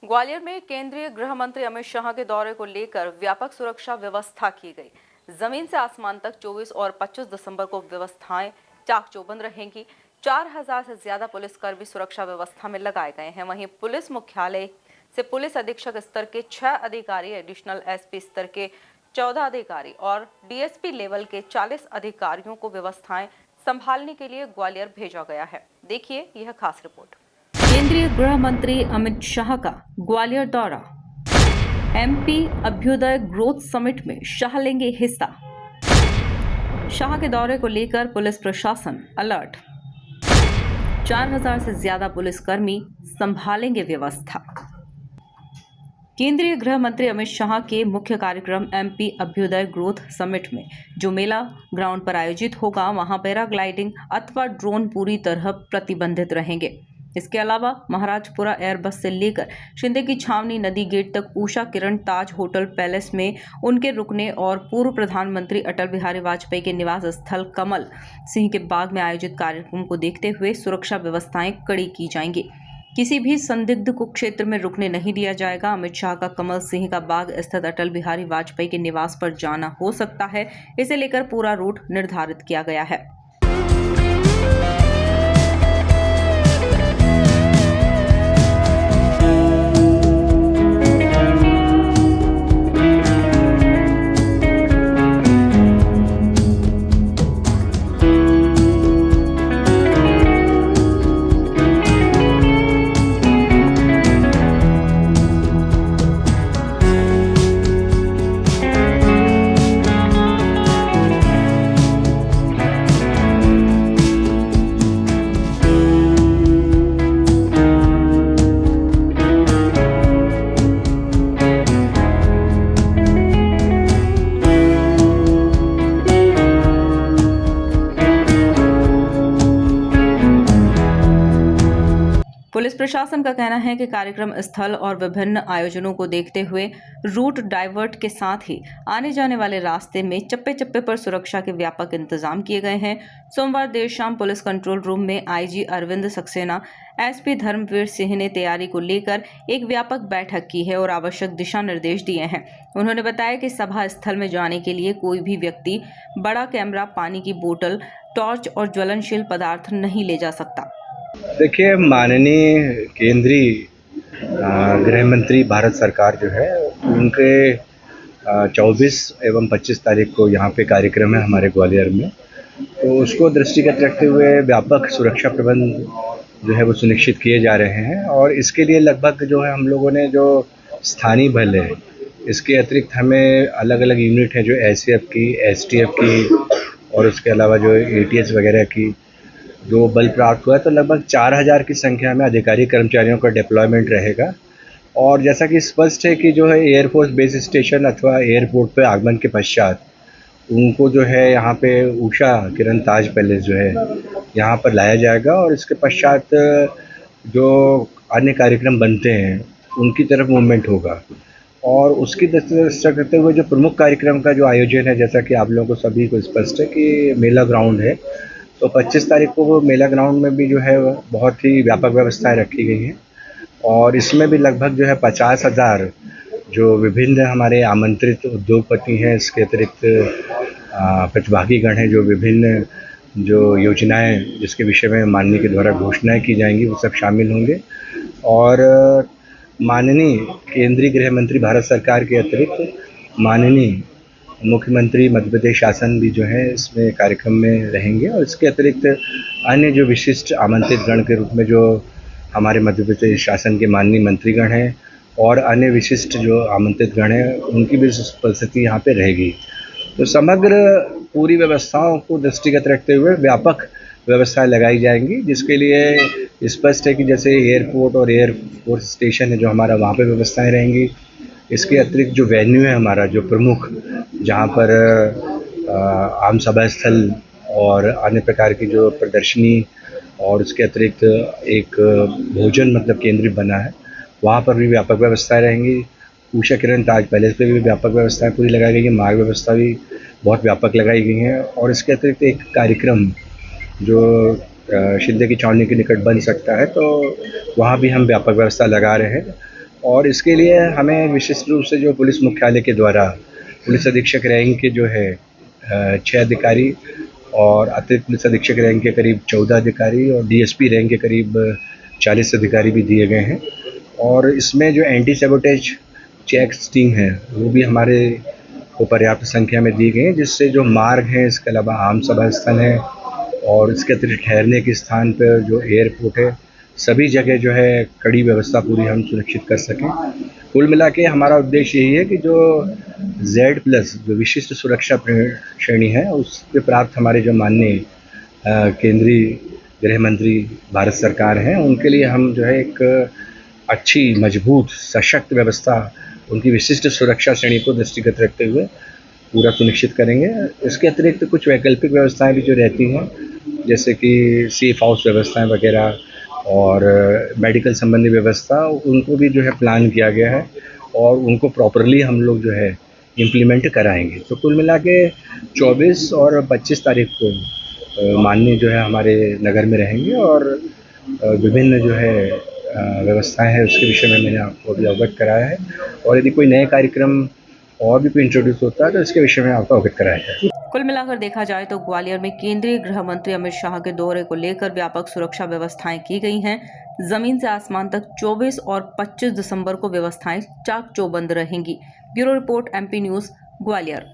ग्वालियर में केंद्रीय गृह मंत्री अमित शाह के दौरे को लेकर व्यापक सुरक्षा व्यवस्था की गई। जमीन से आसमान तक 24 और 25 दिसंबर को व्यवस्थाएं चाक-चौबंद रहेंगी। 4000 से ज्यादा पुलिसकर्मी सुरक्षा व्यवस्था में लगाए गए हैं। वहीं पुलिस मुख्यालय से पुलिस अधीक्षक स्तर के 6 अधिकारी, एडिशनल एसपी स्तर के 14 अधिकारी और डीएसपी लेवल के 40 अधिकारियों को व्यवस्थाएं संभालने के लिए ग्वालियर भेजा गया है। देखिए यह खास रिपोर्ट। केंद्रीय गृह मंत्री अमित शाह का ग्वालियर दौरा। एमपी अभ्युदय ग्रोथ समिट में शाह लेंगे हिस्सा। शाह के दौरे को लेकर पुलिस प्रशासन अलर्ट। 4000 से ज्यादा पुलिसकर्मी संभालेंगे व्यवस्था। केंद्रीय गृह मंत्री अमित शाह के मुख्य कार्यक्रम एमपी अभ्युदय ग्रोथ समिट में जो मेला ग्राउंड पर आयोजित होगा, वहां पैराग्लाइडिंग अथवा ड्रोन पूरी तरह प्रतिबंधित रहेंगे। इसके अलावा महाराजपुरा एयरबस से लेकर शिंदे की छावनी नदी गेट तक उषा किरण ताज होटल पैलेस में उनके रुकने और पूर्व प्रधानमंत्री अटल बिहारी वाजपेयी के निवास स्थल कमल सिंह के बाग में आयोजित कार्यक्रम को देखते हुए सुरक्षा व्यवस्थाएं कड़ी की जाएंगी। किसी भी संदिग्ध को क्षेत्र में रुकने नहीं दिया जाएगा। अमित शाह का कमल सिंह का बाग स्थित अटल बिहारी वाजपेयी के निवास पर जाना हो सकता है। इसे लेकर पूरा रूट निर्धारित किया गया है। पुलिस प्रशासन का कहना है कि कार्यक्रम स्थल और विभिन्न आयोजनों को देखते हुए रूट डाइवर्ट के साथ ही आने जाने वाले रास्ते में चप्पे चप्पे पर सुरक्षा के व्यापक इंतजाम किए गए हैं। सोमवार देर शाम पुलिस कंट्रोल रूम में आईजी अरविंद सक्सेना, एसपी धर्मवीर सिंह ने तैयारी को लेकर एक व्यापक बैठक की है और आवश्यक दिशा निर्देश दिए हैं। उन्होंने बताया कि सभा स्थल में जाने के लिए कोई भी व्यक्ति बड़ा कैमरा, पानी की बोतल, टॉर्च और ज्वलनशील पदार्थ नहीं ले जा सकता। देखिए, माननीय केंद्रीय गृह मंत्री भारत सरकार जो है उनके 24 एवं 25 तारीख को यहाँ पे कार्यक्रम है हमारे ग्वालियर में, तो उसको दृष्टिगत रखते हुए व्यापक सुरक्षा प्रबंध जो है वो सुनिश्चित किए जा रहे हैं। और इसके लिए लगभग जो है हम लोगों ने जो स्थानीय बल है, इसके अतिरिक्त हमें अलग अलग यूनिट है जो एसएफ की, एसटीएफ की और उसके अलावा जो एटीएस वगैरह की जो बल प्राप्त हुआ है, तो लगभग 4000 की संख्या में अधिकारी कर्मचारियों का डिप्लॉयमेंट रहेगा। और जैसा कि स्पष्ट है कि जो है एयरफोर्स बेस स्टेशन अथवा एयरपोर्ट पे आगमन के पश्चात उनको जो है यहाँ पे उषा किरण ताज पैलेस जो है यहाँ पर लाया जाएगा और इसके पश्चात जो अन्य कार्यक्रम बनते हैं उनकी तरफ मूवमेंट होगा। और उसकी दृष्टि करते हुए जो प्रमुख कार्यक्रम का जो आयोजन है, जैसा कि आप लोगों को सभी को स्पष्ट है कि मेला ग्राउंड है, तो 25 तारीख को वो मेला ग्राउंड में भी जो है बहुत ही व्यापक व्यवस्थाएं रखी गई हैं और इसमें भी लगभग जो है 50,000 जो विभिन्न हमारे आमंत्रित उद्योगपति हैं, इसके अतिरिक्त प्रतिभागीगण हैं, जो विभिन्न जो योजनाएं जिसके विषय में माननीय के द्वारा घोषणाएं की जाएंगी वो सब शामिल होंगे। और माननीय केंद्रीय गृह मंत्री भारत सरकार के अतिरिक्त माननीय मुख्यमंत्री मध्य प्रदेश शासन भी जो है इसमें कार्यक्रम में रहेंगे। और इसके अतिरिक्त अन्य जो विशिष्ट आमंत्रित गण के रूप में जो हमारे मध्य प्रदेश शासन के माननीय मंत्रीगण हैं और अन्य विशिष्ट जो आमंत्रित गण हैं उनकी भी उपस्थिति यहाँ पे रहेगी। तो समग्र पूरी व्यवस्थाओं को दृष्टिगत रखते हुए व्यापक व्यवस्थाएं लगाई जाएंगी, जिसके लिए स्पष्ट है कि जैसे एयरपोर्ट और एयरफोर्स स्टेशन है जो हमारा, वहाँ पे व्यवस्थाएं रहेंगी। इसके अतिरिक्त जो वेन्यू है हमारा जो प्रमुख, जहाँ पर आम सभा स्थल और अन्य प्रकार की जो प्रदर्शनी और उसके अतिरिक्त एक भोजन मतलब केंद्र बना है, वहाँ पर भी व्यापक व्यवस्थाएं रहेंगी। उषा किरण ताज पैलेस पे भी व्यापक व्यवस्थाएं पूरी लगाई गई है, मार्ग व्यवस्था भी बहुत व्यापक लगाई गई हैं। और इसके अतिरिक्त एक कार्यक्रम जो शिंदे की छावनी के निकट बन सकता है, तो वहाँ भी हम व्यापक व्यवस्था लगा रहे हैं। और इसके लिए हमें विशिष्ट रूप से जो पुलिस मुख्यालय के द्वारा पुलिस अधीक्षक रैंक के जो है 6 अधिकारी और अतिरिक्त पुलिस अधीक्षक रैंक के करीब 14 अधिकारी और डीएसपी रैंक के करीब 40 अधिकारी भी दिए गए हैं। और इसमें जो एंटी सैबोटेज चेक्स टीम है वो भी हमारे को पर्याप्त संख्या में दी गई हैं, जिससे जो मार्ग हैं, इसके अलावा आम सभा स्थल है और इसके अतिरिक्त ठहरने के स्थान पर जो एयरपोर्ट है, सभी जगह जो है कड़ी व्यवस्था पूरी हम सुनिश्चित कर सकें। कुल मिला के हमारा उद्देश्य यही है कि जो Z+ जो विशिष्ट सुरक्षा श्रेणी है उसके प्राप्त हमारे जो माननीय केंद्रीय गृह मंत्री भारत सरकार हैं, उनके लिए हम जो है एक अच्छी मजबूत सशक्त व्यवस्था उनकी विशिष्ट सुरक्षा श्रेणी को दृष्टिगत रखते हुए पूरा सुनिश्चित करेंगे। इसके अतिरिक्त कुछ वैकल्पिक व्यवस्थाएं भी जो रहती हैं, जैसे कि सेफ हाउस व्यवस्थाएं वगैरह और मेडिकल संबंधी व्यवस्था, उनको भी जो है प्लान किया गया है और उनको प्रॉपरली हम लोग जो है इम्प्लीमेंट कराएंगे। तो कुल मिला के 24 और 25 तारीख को माननीय जो है हमारे नगर में रहेंगे और विभिन्न जो है व्यवस्थाएं हैं उसके विषय में मैंने आपको अभी अवगत कराया है और यदि कोई नए कार्यक्रम और भी कोई इंट्रोड्यूस होता है तो इसके विषय में आपको अवगत कराया है। कुल मिलाकर देखा जाए तो ग्वालियर में केंद्रीय गृह मंत्री अमित शाह के दौरे को लेकर व्यापक सुरक्षा व्यवस्थाएं की गई हैं। जमीन से आसमान तक 24 और 25 दिसंबर को व्यवस्थाएं चाक चौबंद रहेंगी। Bureau report MP news Gwalior.